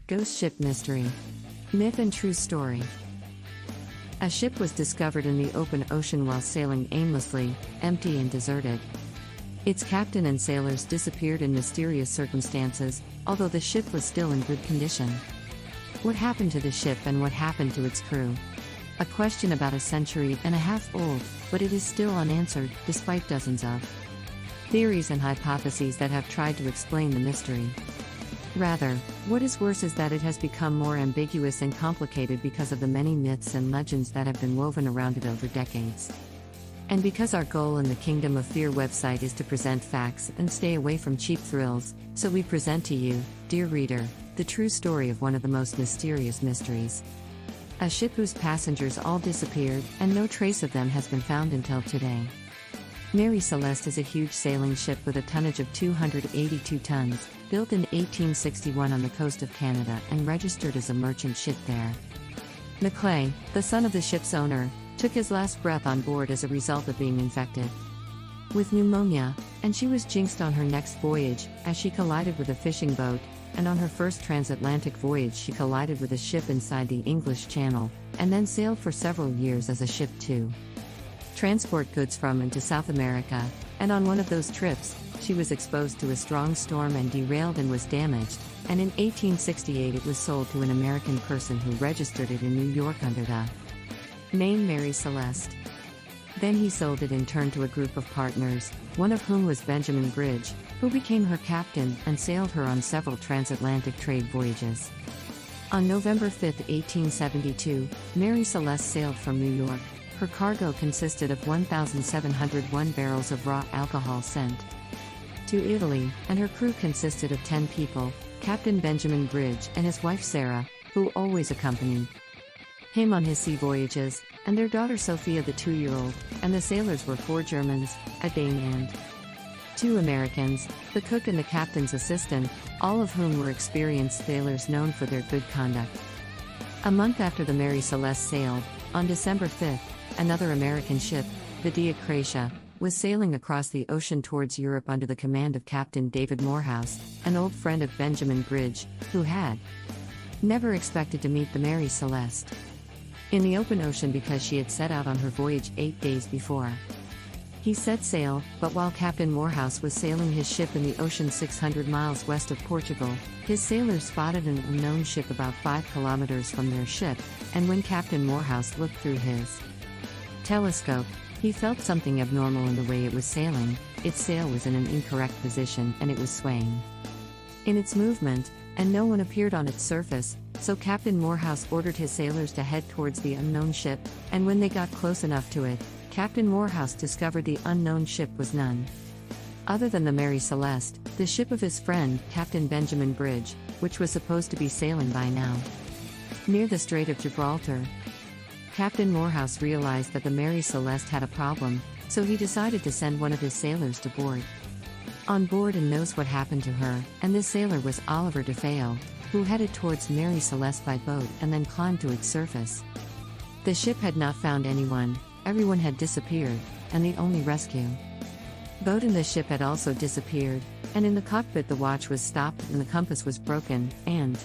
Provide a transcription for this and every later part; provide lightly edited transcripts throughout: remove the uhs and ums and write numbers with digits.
Ghost ship mystery. Myth and true story. A ship was discovered in the open ocean while sailing aimlessly, empty and deserted. Its captain and sailors disappeared in mysterious circumstances, although the ship was still in good condition. What happened to the ship and what happened to its crew? A question about a century and a half old, but it is still unanswered, despite dozens of theories and hypotheses that have tried to explain the mystery. Rather, what is worse is that it has become more ambiguous and complicated because of the many myths and legends that have been woven around it over decades. And because our goal in the Kingdom of Fear website is to present facts and stay away from cheap thrills, so we present to you, dear reader, the true story of one of the most mysterious mysteries. A ship whose passengers all disappeared, and no trace of them has been found until today. Mary Celeste is a huge sailing ship with a tonnage of 282 tons, built in 1861 on the coast of Canada and registered as a merchant ship there. Maclay, the son of the ship's owner, took his last breath on board as a result of being infected with pneumonia, and she was jinxed on her next voyage, as she collided with a fishing boat, and on her first transatlantic voyage she collided with a ship inside the English Channel, and then sailed for several years as a ship to transport goods from and to South America, and on one of those trips, she was exposed to a strong storm and derailed and was damaged, and in 1868 it was sold to an American person who registered it in New York under the name Mary Celeste. Then he sold it in turn to a group of partners, one of whom was Benjamin Bridge, who became her captain and sailed her on several transatlantic trade voyages. On November 5, 1872, Mary Celeste sailed from New York. Her cargo consisted of 1,701 barrels of raw alcohol sent to Italy, and her crew consisted of 10 people, Captain Benjamin Bridge and his wife Sarah, who always accompanied him on his sea voyages, and their daughter Sophia the 2-year-old, and the sailors were 4 Germans, a Dane and 2 Americans, the cook and the captain's assistant, all of whom were experienced sailors known for their good conduct. A month after the Mary Celeste sailed, on December 5, another American ship, the Diocratia, was sailing across the ocean towards Europe under the command of Captain David Morehouse, an old friend of Benjamin Bridge, who had never expected to meet the Mary Celeste in the open ocean because she had set out on her voyage 8 days before. He set sail, but while Captain Morehouse was sailing his ship in the ocean 600 miles west of Portugal, his sailors spotted an unknown ship about 5 kilometers from their ship, and when Captain Morehouse looked through his telescope, he felt something abnormal in the way it was sailing. Its sail was in an incorrect position and it was swaying in its movement, and no one appeared on its surface, so Captain Morehouse ordered his sailors to head towards the unknown ship, and when they got close enough to it, Captain Morehouse discovered the unknown ship was none other than the Mary Celeste, the ship of his friend, Captain Benjamin Bridge, which was supposed to be sailing by now near the Strait of Gibraltar. Captain Morehouse realized that the Mary Celeste had a problem, so he decided to send one of his sailors to board on board and knows what happened to her, and this sailor was Oliver DeFeo, who headed towards Mary Celeste by boat and then climbed to its surface. The ship had not found anyone, everyone had disappeared, and the only rescue boat in the ship had also disappeared, and in the cockpit the watch was stopped and the compass was broken, and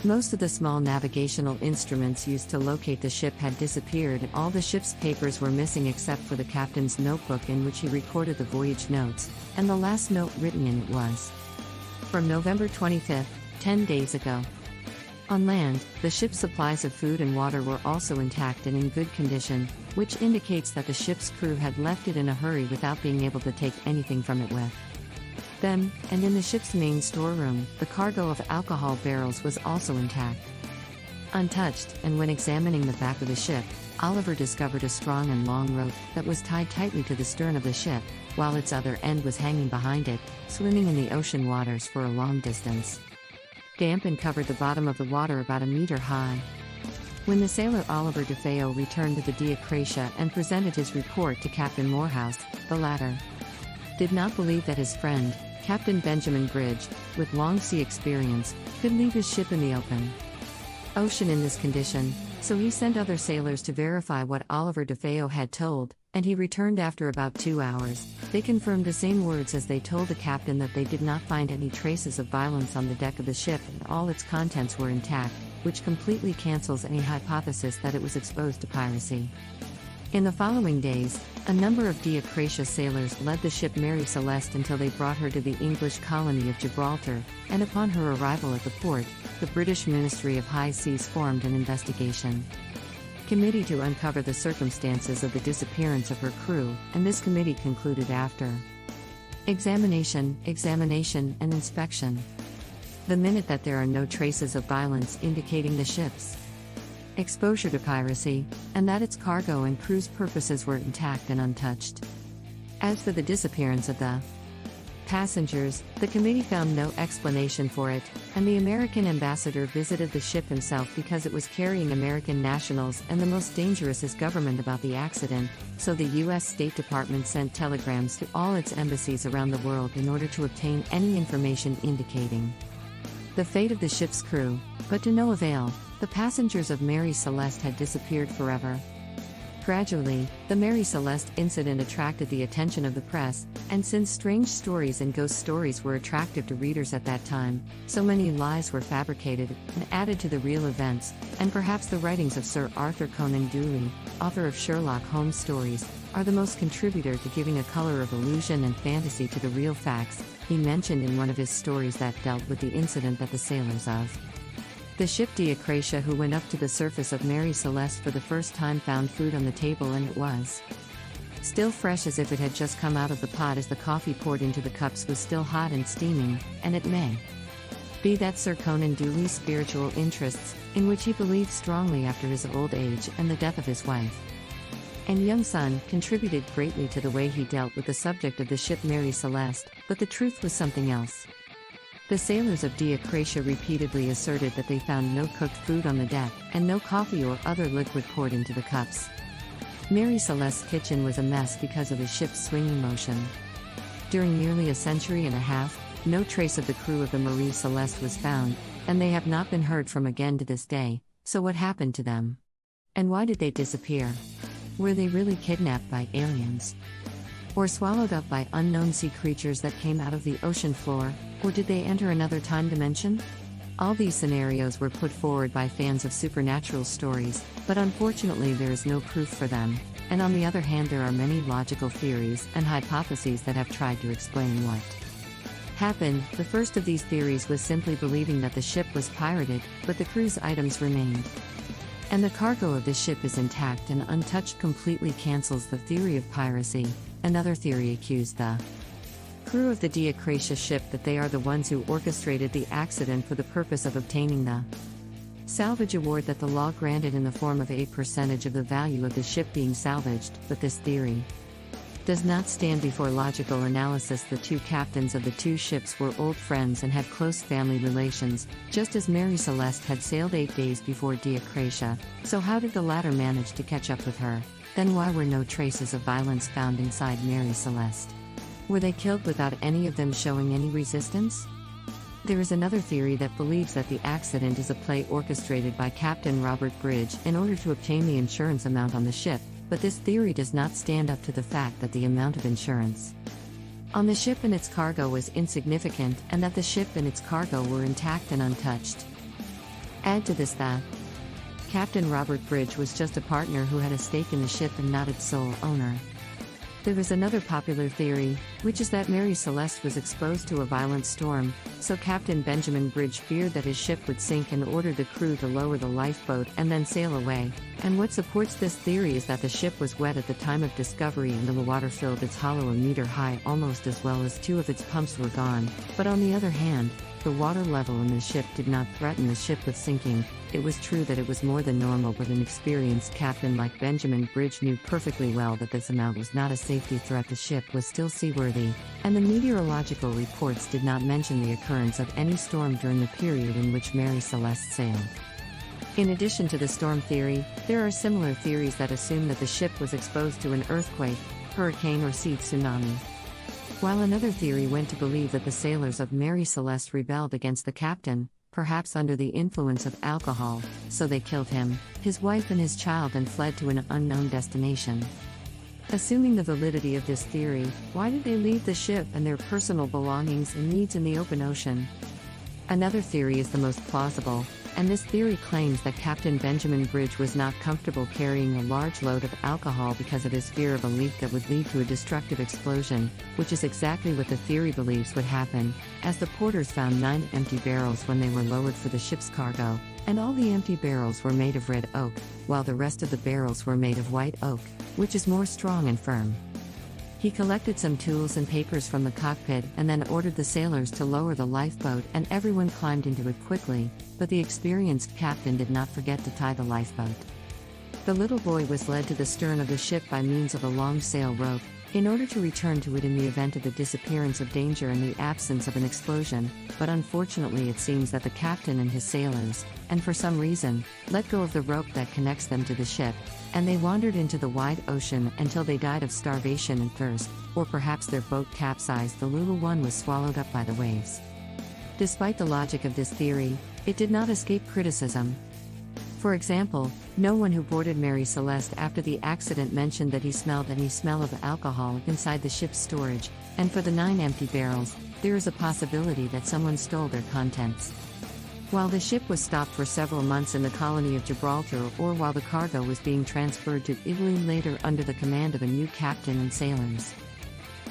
most of the small navigational instruments used to locate the ship had disappeared and all the ship's papers were missing except for the captain's notebook in which he recorded the voyage notes, and the last note written in it was from November 25, 10 days ago. On land, the ship's supplies of food and water were also intact and in good condition, which indicates that the ship's crew had left it in a hurry without being able to take anything from it with them, and in the ship's main storeroom, the cargo of alcohol barrels was also intact, untouched, and when examining the back of the ship, Oliver discovered a strong and long rope that was tied tightly to the stern of the ship, while its other end was hanging behind it, swimming in the ocean waters for a long distance. Damp and covered the bottom of the water about a meter high. When the sailor Oliver DeFeo returned to the Diocratia and presented his report to Captain Morehouse, the latter did not believe that his friend, Captain Benjamin Bridge, with long sea experience, could leave his ship in the open ocean in this condition, so he sent other sailors to verify what Oliver DeFeo had told and he returned after about 2 hours. They confirmed the same words as they told the captain that they did not find any traces of violence on the deck of the ship and all its contents were intact, which completely cancels any hypothesis that it was exposed to piracy. In the following days, a number of Diocratia sailors led the ship Mary Celeste until they brought her to the English colony of Gibraltar, and upon her arrival at the port, the British Ministry of High Seas formed an investigation committee to uncover the circumstances of the disappearance of her crew, and this committee concluded after examination, and inspection the minute that there are no traces of violence indicating the ship's exposure to piracy, and that its cargo and crew's purposes were intact and untouched. As for the disappearance of the passengers, the committee found no explanation for it, and the American ambassador visited the ship himself because it was carrying American nationals and the most dangerous is government about the accident, so the U.S. State Department sent telegrams to all its embassies around the world in order to obtain any information indicating the fate of the ship's crew, but to no avail. The passengers of Mary Celeste had disappeared forever. Gradually, the Mary Celeste incident attracted the attention of the press, and since strange stories and ghost stories were attractive to readers at that time, so many lies were fabricated and added to the real events, and perhaps the writings of Sir Arthur Conan Doyle, author of Sherlock Holmes stories, are the most contributor to giving a color of illusion and fantasy to the real facts. He mentioned in one of his stories that dealt with the incident that the sailors of the ship Diocratia who went up to the surface of Mary Celeste for the first time found food on the table, and it was still fresh as if it had just come out of the pot, as the coffee poured into the cups was still hot and steaming, and it may be that Sir Conan Doyle's spiritual interests, in which he believed strongly after his old age and the death of his wife and young son, contributed greatly to the way he dealt with the subject of the ship Mary Celeste, but the truth was something else. The sailors of Diocratia repeatedly asserted that they found no cooked food on the deck, and no coffee or other liquid poured into the cups. Mary Celeste's kitchen was a mess because of the ship's swinging motion. During nearly a century and a half, no trace of the crew of the Marie Celeste was found, and they have not been heard from again to this day. So what happened to them? And why did they disappear? Were they really kidnapped by aliens? Or swallowed up by unknown sea creatures that came out of the ocean floor? Or did they enter another time dimension? All these scenarios were put forward by fans of supernatural stories, but unfortunately there is no proof for them, and on the other hand there are many logical theories and hypotheses that have tried to explain what happened. The first of these theories was simply believing that the ship was pirated, but the crew's items remained, and the cargo of the ship is intact and untouched. Completely cancels the theory of piracy. Another theory accused the crew of the Diocratia ship that they are the ones who orchestrated the accident for the purpose of obtaining the salvage award that the law granted in the form of a percentage of the value of the ship being salvaged, but this theory does not stand before logical analysis. The two captains of the two ships were old friends and had close family relations, just as Mary Celeste had sailed 8 days before Diocratia, so how did the latter manage to catch up with her? Then why were no traces of violence found inside Mary Celeste? Were they killed without any of them showing any resistance? There is another theory that believes that the accident is a play orchestrated by Captain Robert Bridge in order to obtain the insurance amount on the ship, but this theory does not stand up to the fact that the amount of insurance on the ship and its cargo was insignificant, and that the ship and its cargo were intact and untouched. Add to this that Captain Robert Bridge was just a partner who had a stake in the ship and not its sole owner. There is another popular theory, which is that Mary Celeste was exposed to a violent storm, so Captain Benjamin Bridge feared that his ship would sink and ordered the crew to lower the lifeboat and then sail away. And what supports this theory is that the ship was wet at the time of discovery and the water filled its hollow a meter high almost as well as 2 of its pumps were gone. But on the other hand, the water level in the ship did not threaten the ship with sinking. It was true that it was more than normal, but an experienced captain like Benjamin Bridge knew perfectly well that this amount was not a safety threat. The ship was still seaworthy, and the meteorological reports did not mention the occurrence of any storm during the period in which Mary Celeste sailed. In addition to the storm theory, there are similar theories that assume that the ship was exposed to an earthquake, hurricane, or sea tsunami. While another theory went to believe that the sailors of Mary Celeste rebelled against the captain, perhaps under the influence of alcohol, so they killed him, his wife and his child and fled to an unknown destination. Assuming the validity of this theory, why did they leave the ship and their personal belongings and needs in the open ocean? Another theory is the most plausible, and this theory claims that Captain Benjamin Bridge was not comfortable carrying a large load of alcohol because of his fear of a leak that would lead to a destructive explosion, which is exactly what the theory believes would happen, as the porters found 9 empty barrels when they were lowered for the ship's cargo, and all the empty barrels were made of red oak, while the rest of the barrels were made of white oak, which is more strong and firm. He collected some tools and papers from the cockpit and then ordered the sailors to lower the lifeboat, and everyone climbed into it quickly, but the experienced captain did not forget to tie the lifeboat. The little boy was led to the stern of the ship by means of a long sail rope, in order to return to it in the event of the disappearance of danger and the absence of an explosion, but unfortunately it seems that the captain and his sailors, and for some reason, let go of the rope that connects them to the ship, and they wandered into the wide ocean until they died of starvation and thirst, or perhaps their boat capsized. The little one was swallowed up by the waves. Despite the logic of this theory, it did not escape criticism. For example, no one who boarded Mary Celeste after the accident mentioned that he smelled any smell of alcohol inside the ship's storage, and for the 9 empty barrels, there is a possibility that someone stole their contents. While the ship was stopped for several months in the colony of Gibraltar, or while the cargo was being transferred to Italy later under the command of a new captain and sailors.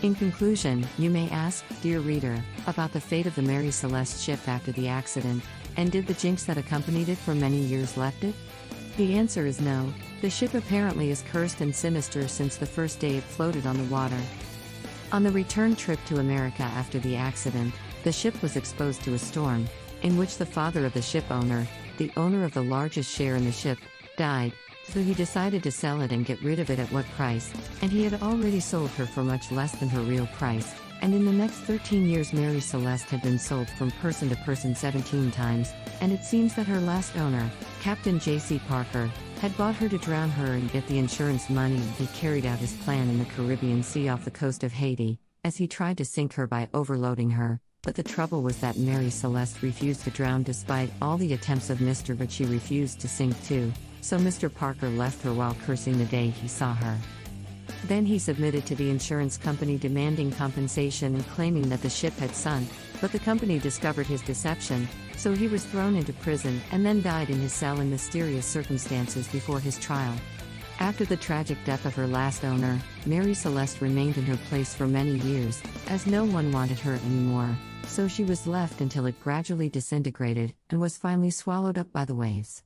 In conclusion, you may ask, dear reader, about the fate of the Mary Celeste ship after the accident, and did the jinx that accompanied it for many years left it? The answer is no. The ship apparently is cursed and sinister since the first day it floated on the water. On the return trip to America after the accident, the ship was exposed to a storm, in which the father of the ship owner, the owner of the largest share in the ship, died, so he decided to sell it and get rid of it at what price, and he had already sold her for much less than her real price, and in the next 13 years Mary Celeste had been sold from person to person 17 times, and it seems that her last owner, Captain J.C. Parker, had bought her to drown her and get the insurance money, and he carried out his plan in the Caribbean Sea off the coast of Haiti, as he tried to sink her by overloading her. But the trouble was that Mary Celeste refused to drown despite all the attempts of Mr. But she refused to sink too, so Mr. Parker left her while cursing the day he saw her. Then he submitted to the insurance company demanding compensation and claiming that the ship had sunk, but the company discovered his deception, so he was thrown into prison and then died in his cell in mysterious circumstances before his trial. After the tragic death of her last owner, Mary Celeste remained in her place for many years, as no one wanted her anymore, so she was left until it gradually disintegrated and was finally swallowed up by the waves.